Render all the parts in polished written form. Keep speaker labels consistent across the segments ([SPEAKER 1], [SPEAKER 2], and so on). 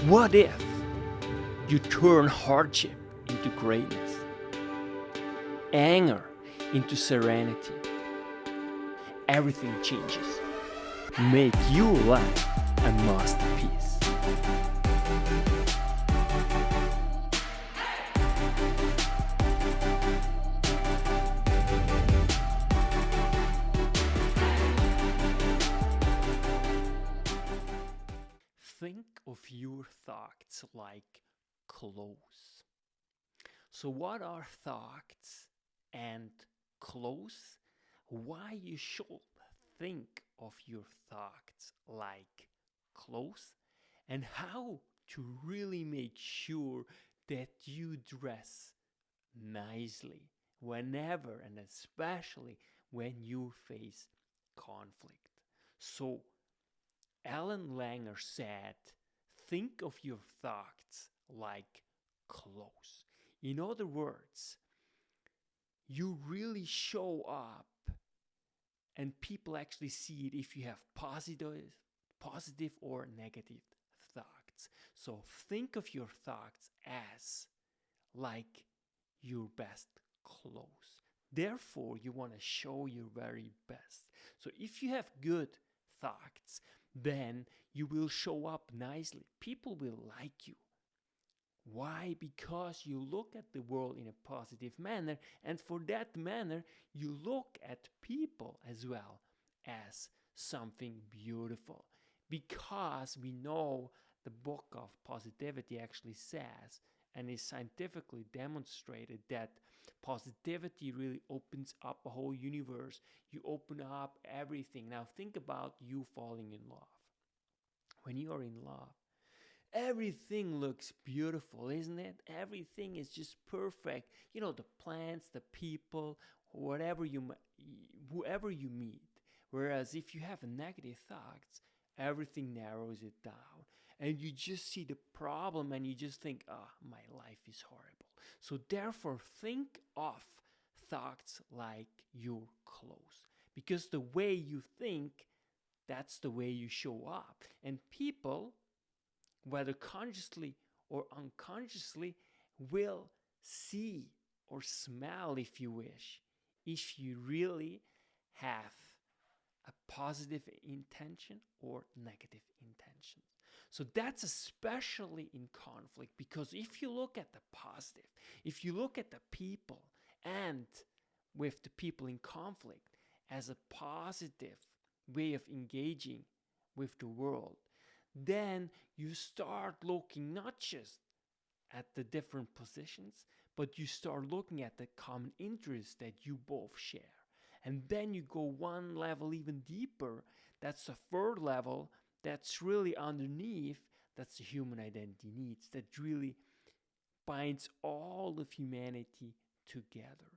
[SPEAKER 1] What if you turn hardship into greatness, anger into serenity? Everything changes. Make your life a masterpiece. Think of your thoughts like clothes. So what are thoughts and clothes? Why you should think of your thoughts like clothes, and how to really make sure that you dress nicely whenever and especially when you face conflict. So Alan Langer said, think of your thoughts like clothes. In other words, you really show up and people actually see it if you have positive or negative thoughts. So think of your thoughts as like your best clothes. Therefore, you want to show your very best. So if you have good thoughts, then you will show up nicely. People will like you. Why? Because you look at the world in a positive manner, and for that manner, you look at people as well as something beautiful. Because we know the book of positivity actually says, and is scientifically demonstrated, that positivity really opens up a whole universe. You open up everything. Now think about you falling in love. When you are in love, everything looks beautiful, isn't it? Everything is just perfect. You know, the plants, the people, whoever you meet. Whereas if you have negative thoughts, everything narrows it down. And you just see the problem and you just think, my life is horrible. So therefore, think of thoughts like your clothes. Because the way you think, that's the way you show up. And people, whether consciously or unconsciously, will see or smell, if you wish, if you really have a positive intention or negative intention. So that's especially in conflict, because if you look at the positive, if you look at the people and with the people in conflict as a positive way of engaging with the world, then you start looking not just at the different positions, but you start looking at the common interests that you both share. And then you go one level even deeper. That's the third level. That's really underneath. That's the human identity needs that really binds all of humanity together.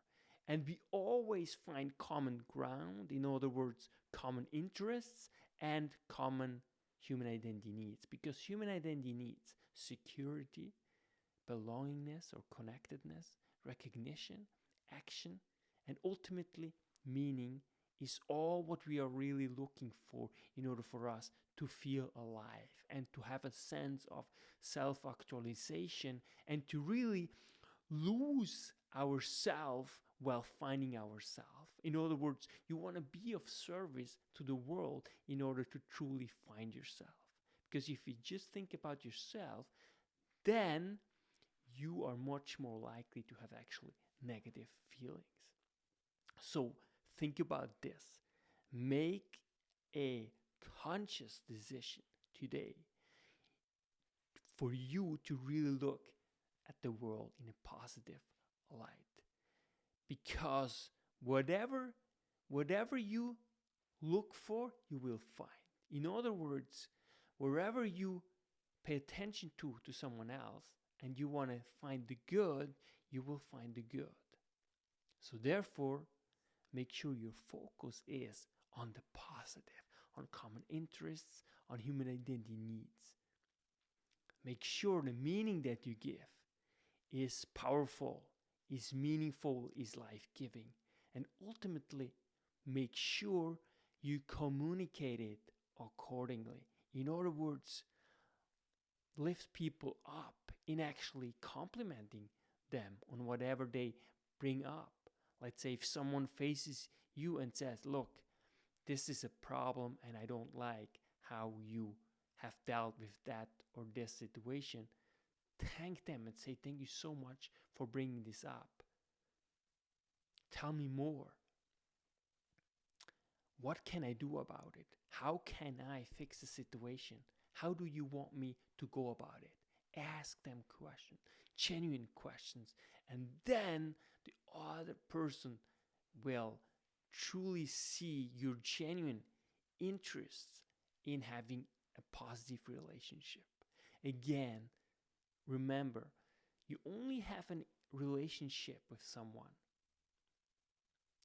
[SPEAKER 1] And we always find common ground, in other words, common interests and common human identity needs. Because human identity needs security, belongingness or connectedness, recognition, action, and ultimately meaning is all what we are really looking for in order for us to feel alive and to have a sense of self-actualization and to really lose ourselves while finding ourselves. In other words, you want to be of service to the world in order to truly find yourself. Because if you just think about yourself, then you are much more likely to have actually negative feelings. So think about this. Make a conscious decision today for you to really look at the world in a positive light. Because whatever you look for, you will find. In other words, wherever you pay attention to someone else and you want to find the good, you will find the good. So therefore, make sure your focus is on the positive, on common interests, on human identity needs. Make sure the meaning that you give is powerful, is meaningful, is life-giving. And ultimately, make sure you communicate it accordingly. In other words, lift people up in actually complimenting them on whatever they bring up. Let's say if someone faces you and says, look, this is a problem and I don't like how you have dealt with that or this situation, thank them and say, thank you so much for bringing this up. Tell me more. What can I do about it? How can I fix the situation? How do you want me to go about it? Ask them questions, genuine questions, and then the other person will truly see your genuine interests in having a positive relationship. Again, remember, you only have a relationship with someone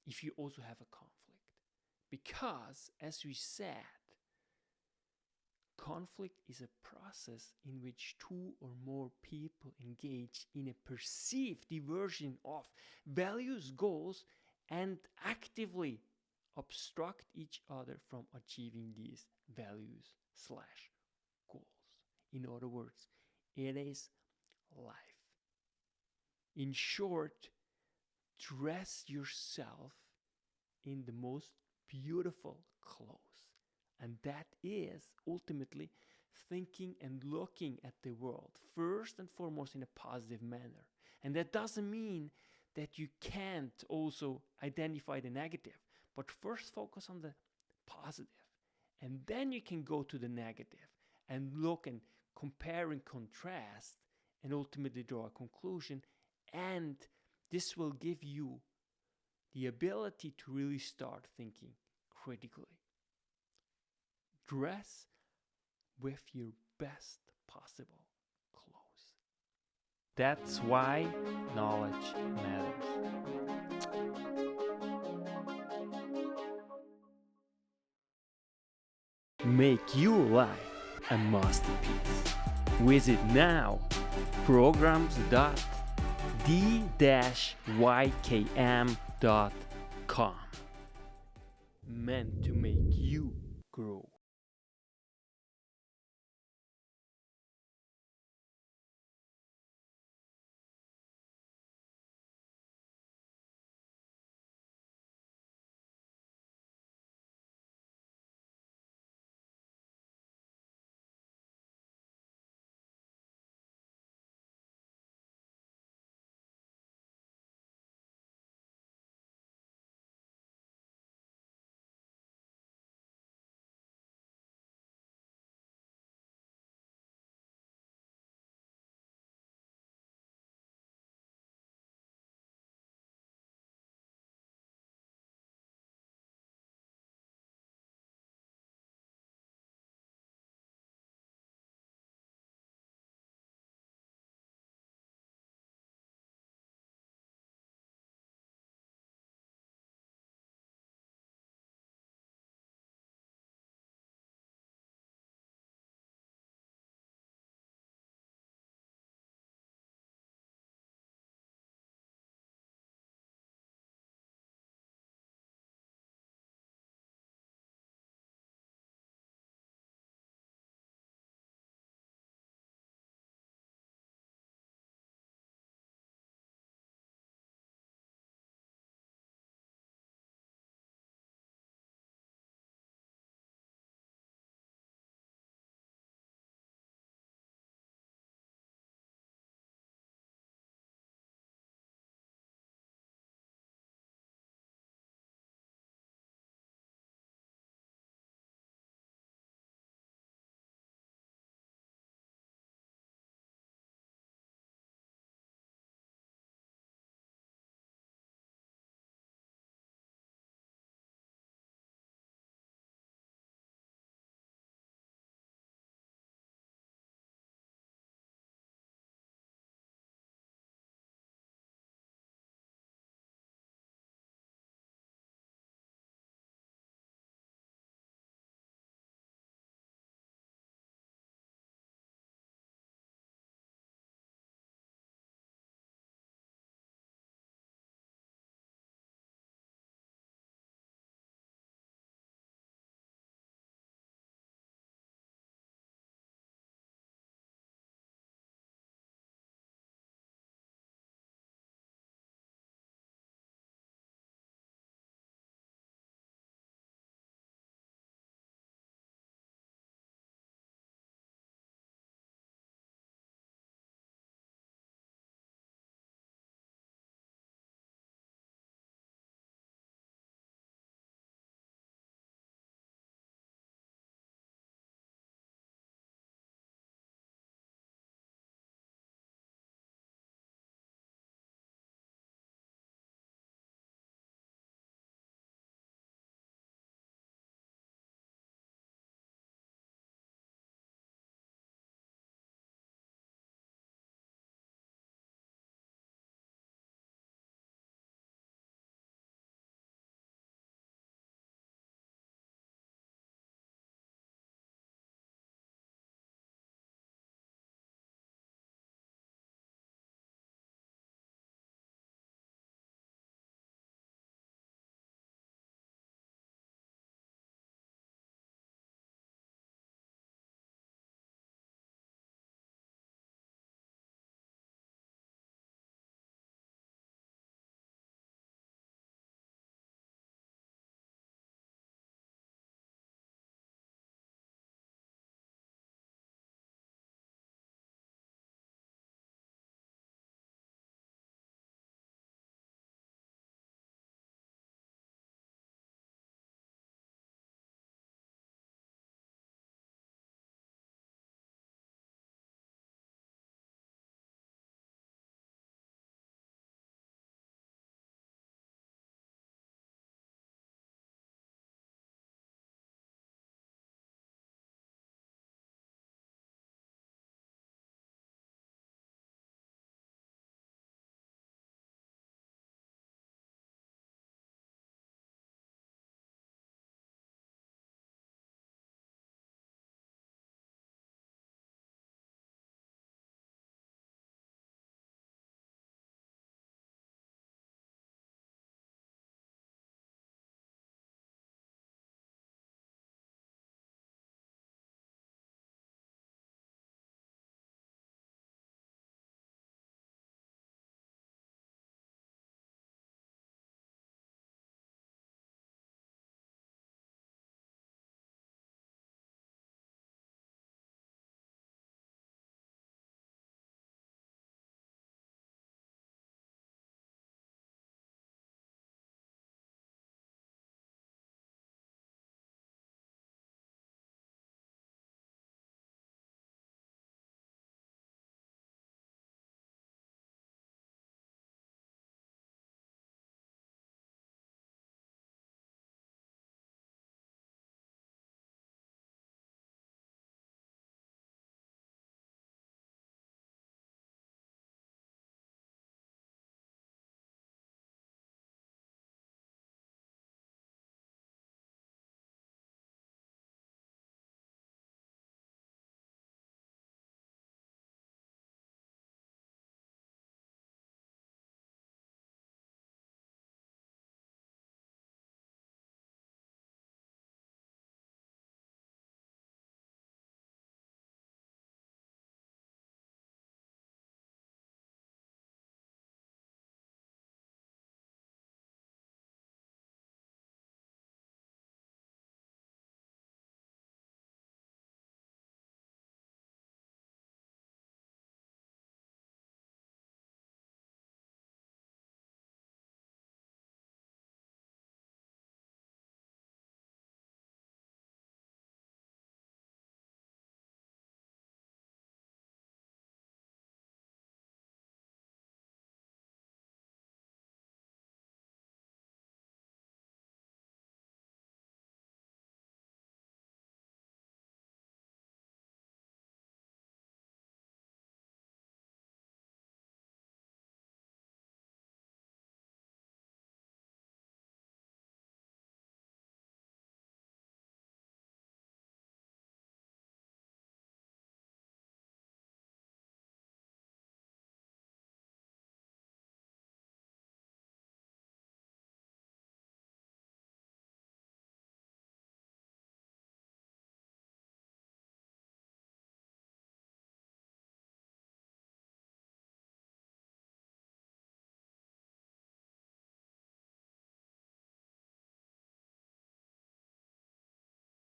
[SPEAKER 1] if you also have a conflict. Because, as we said, conflict is a process in which two or more people engage in a perceived diversion of values, goals, and actively obstruct each other from achieving these values/goals. In other words, it is life. In short, dress yourself in the most beautiful clothes. And that is ultimately thinking and looking at the world first and foremost in a positive manner. And that doesn't mean that you can't also identify the negative, but first focus on the positive. And then you can go to the negative and look and compare and contrast and ultimately draw a conclusion. And this will give you the ability to really start thinking critically. Dress with your best possible clothes. That's why knowledge matters. Make your life a masterpiece. Visit now programs.the-ykm.com. Meant to make you grow.